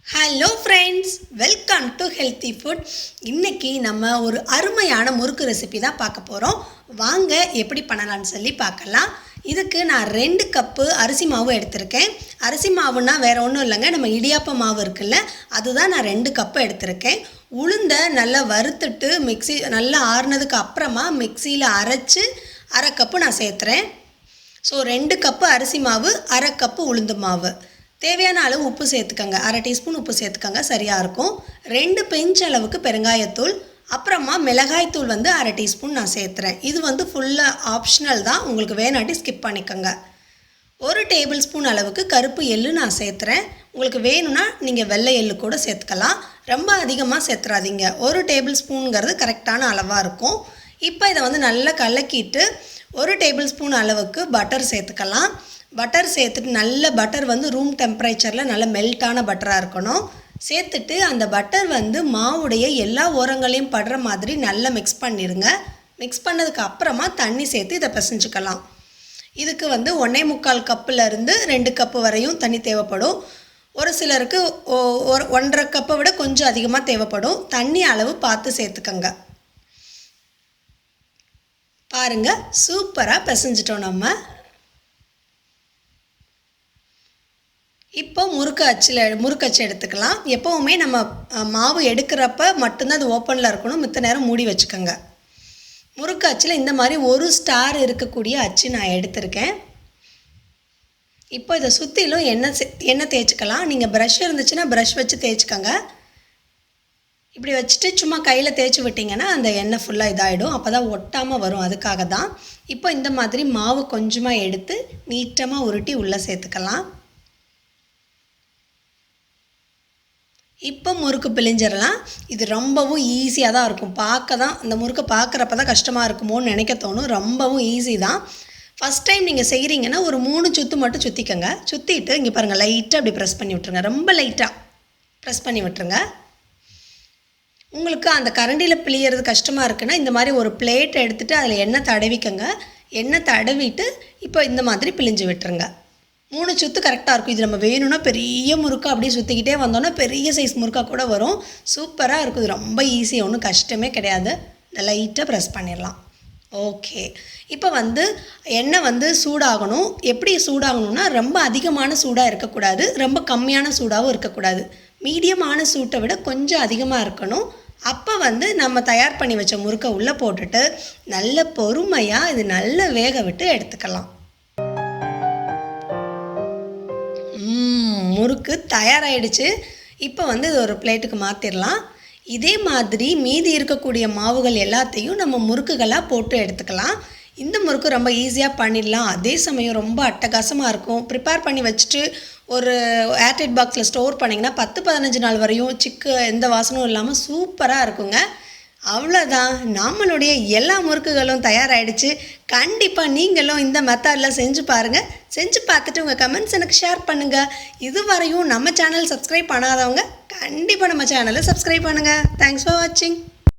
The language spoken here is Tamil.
Hello friends, welcome to healthy food. இன்றைக்கி நம்ம ஒரு அருமையான முறுக்கு ரெசிபி தான் பார்க்க போகிறோம். வாங்க எப்படி பண்ணலான்னு சொல்லி பார்க்கலாம். இதுக்கு நான் 2 கப்பு அரிசி மாவு எடுத்திருக்கேன். அரிசி மாவுன்னா வேறு ஒன்றும் இல்லைங்க, நம்ம இடியாப்ப மாவு இருக்குல்ல, அதுதான் நான் 2 கப்பு எடுத்திருக்கேன். உளுந்தை நல்லா வறுத்துட்டு மிக்ஸி நல்லா ஆறுனதுக்கு அப்புறமா மிக்சியில் அரைச்சி 1/2 கப்பு நான் சேர்த்துறேன். ஸோ 2 கப்பு அரிசி மாவு, 1/2 கப்பு உளுந்து மாவு. தேவையான அளவு உப்பு சேர்த்துக்கங்க, 1/2 டீஸ்பூன் உப்பு சேர்த்துக்கங்க, சரியாக இருக்கும். 2 பிஞ்ச் அளவுக்கு பெருங்காயத்தூள், அப்புறமா மிளகாய்த்தூள் 1/2 டீஸ்பூன் நான் சேர்த்துறேன். இது ஃபுல்லாக ஆப்ஷனல் தான், உங்களுக்கு வேணாட்டி ஸ்கிப் பண்ணிக்கோங்க. 1 டேபிள் ஸ்பூன் அளவுக்கு கருப்பு எள்ளு நான் சேர்த்துறேன். உங்களுக்கு வேணும்னா நீங்கள் வெள்ளை எள்ளு கூட சேர்த்துக்கலாம். ரொம்ப அதிகமாக சேர்த்துறாதீங்க, 1 டேபிள் ஸ்பூனுங்கிறது கரெக்டான அளவாக இருக்கும். இப்போ இதை நல்லா கலக்கிட்டு 1 டேபிள் ஸ்பூன் அளவுக்கு பட்டர் சேர்த்துக்கலாம். பட்டர் சேர்த்துட்டு நல்ல பட்டர் ரூம் டெம்பரேச்சரில் நல்ல மெல்ட்டான பட்டராக இருக்கணும். சேர்த்துட்டு அந்த பட்டர் மாவுடைய எல்லா ஓரங்களையும் படுற மாதிரி நல்லா மிக்ஸ் பண்ணிடுங்க. மிக்ஸ் பண்ணதுக்கு அப்புறமா தண்ணி சேர்த்து இதை பிசைஞ்சுக்கலாம். இதுக்கு 1.25 கப்புலேருந்து 2 கப்பு வரையும் தண்ணி தேவைப்படும். ஒரு சிலருக்கு 1.5 கப்பை விட கொஞ்சம் அதிகமாக தேவைப்படும். தண்ணி அளவு பார்த்து சேர்த்துக்கங்க. பாருங்கள், சூப்பராக பிசைஞ்சிட்டோம் நம்ம. இப்போ முறுக்கு அச்சு எடுத்துக்கலாம். எப்போவுமே நம்ம மாவு எடுக்கிறப்ப மட்டும்தான் அது ஓப்பனில் இருக்கணும், மித்த நேரம் மூடி வச்சுக்கோங்க. முறுக்கு அச்சில் இந்த மாதிரி 1 ஸ்டார் இருக்கக்கூடிய அச்சு நான் எடுத்திருக்கேன். இப்போ இதை சுற்றிலும் எண்ணெய் தேய்ச்சிக்கலாம். நீங்கள் ப்ரஷ் இருந்துச்சுன்னா ப்ரஷ் வச்சு தேய்ச்சிக்கோங்க. இப்படி வச்சுட்டு சும்மா கையில் தேய்ச்சி விட்டிங்கன்னா அந்த எண்ணெய் ஃபுல்லாக இதாகிடும், அப்போ தான் ஒட்டாமல் வரும். அதுக்காக தான். இப்போ இந்த மாதிரி மாவு கொஞ்சமாக எடுத்து நீட்டமாக உருட்டி உள்ளே சேர்த்துக்கலாம். இப்போ முறுக்கு பிழிஞ்சிடலாம். இது ரொம்பவும் ஈஸியாக தான் இருக்கும். இந்த முறுக்கை பார்க்குறப்ப தான் கஷ்டமாக இருக்குமோன்னு நினைக்க தோணும். ரொம்பவும் ஈஸி தான். ஃபஸ்ட் டைம் நீங்கள் செய்கிறீங்கன்னா ஒரு 3 சுற்று மட்டும் சுற்றிக்கங்க. சுற்றிட்டு இங்கே பாருங்கள், லைட்டாக அப்படி ப்ரெஸ் பண்ணி விட்டுருங்க. ரொம்ப லைட்டாக ப்ரெஸ் பண்ணி விட்டுருங்க. உங்களுக்கு அந்த கரண்டியில் பிழியறது கஷ்டமாக இருக்குன்னா இந்த மாதிரி ஒரு பிளேட் எடுத்துகிட்டு அதில் எண்ணெய் தடவிக்கங்க. எண்ணெய் தடவிட்டு இப்போ இந்த மாதிரி பிழிஞ்சு விட்டுருங்க. 3 சுற்று கரெக்டாக இருக்கும். இது நம்ம வேணும்னா பெரிய முறுக்கா அப்படியே சுற்றிக்கிட்டே வந்தோன்னா பெரிய சைஸ் முறுக்கா கூட வரும். சூப்பராக இருக்கும். இது ரொம்ப ஈஸி, ஒன்றும் கஷ்டமே கிடையாது. லைட்டாக ப்ரெஸ் பண்ணிடலாம். ஓகே, இப்போ எண்ணெய் சூடாகணும். எப்படி சூடாகணும்னா ரொம்ப அதிகமான சூடாக இருக்கக்கூடாது, ரொம்ப கம்மியான சூடாகவும் இருக்கக்கூடாது. மீடியமான சூட்டை விட கொஞ்சம் அதிகமாக இருக்கணும். அப்போ நம்ம தயார் பண்ணி வச்ச முறுக்கை உள்ளே போட்டுட்டு நல்ல பொறுமையாக இது நல்ல வேக விட்டு எடுத்துக்கலாம். முறுக்கு தயாராகிடுச்சு. இப்போ இது ஒரு பிளேட்டுக்கு மாற்றிடலாம். இதே மாதிரி மீதி இருக்கக்கூடிய மாவுகள் எல்லாத்தையும் நம்ம முறுக்குகளாக போட்டு எடுத்துக்கலாம். இந்த முறுக்கு ரொம்ப ஈஸியாக பண்ணிடலாம். அதே சமயம் ரொம்ப அட்டகாசமாக இருக்கும். ப்ரிப்பேர் பண்ணி வச்சுட்டு ஒரு ஏர்டைட் பாக்ஸில் ஸ்டோர் பண்ணிங்கன்னா 10-15 நாள் வரையும் எந்த வாசனும் இல்லாமல் சூப்பராக இருக்குங்க. அவ்வளோதான், நம்மளுடைய எல்லா முறுக்குகளும் தயாராகிடுச்சு. கண்டிப்பாக நீங்களும் இந்த மெத்தடில் செஞ்சு பாருங்கள். செஞ்சு பார்த்துட்டு உங்கள் கமெண்ட்ஸ் எனக்கு ஷேர் பண்ணுங்கள். இதுவரையும் நம்ம சேனல் சப்ஸ்கிரைப் பண்ணாதவங்க கண்டிப்பாக நம்ம சேனலை சப்ஸ்கிரைப் பண்ணுங்கள். தேங்க்ஸ் ஃபார் வாட்சிங்.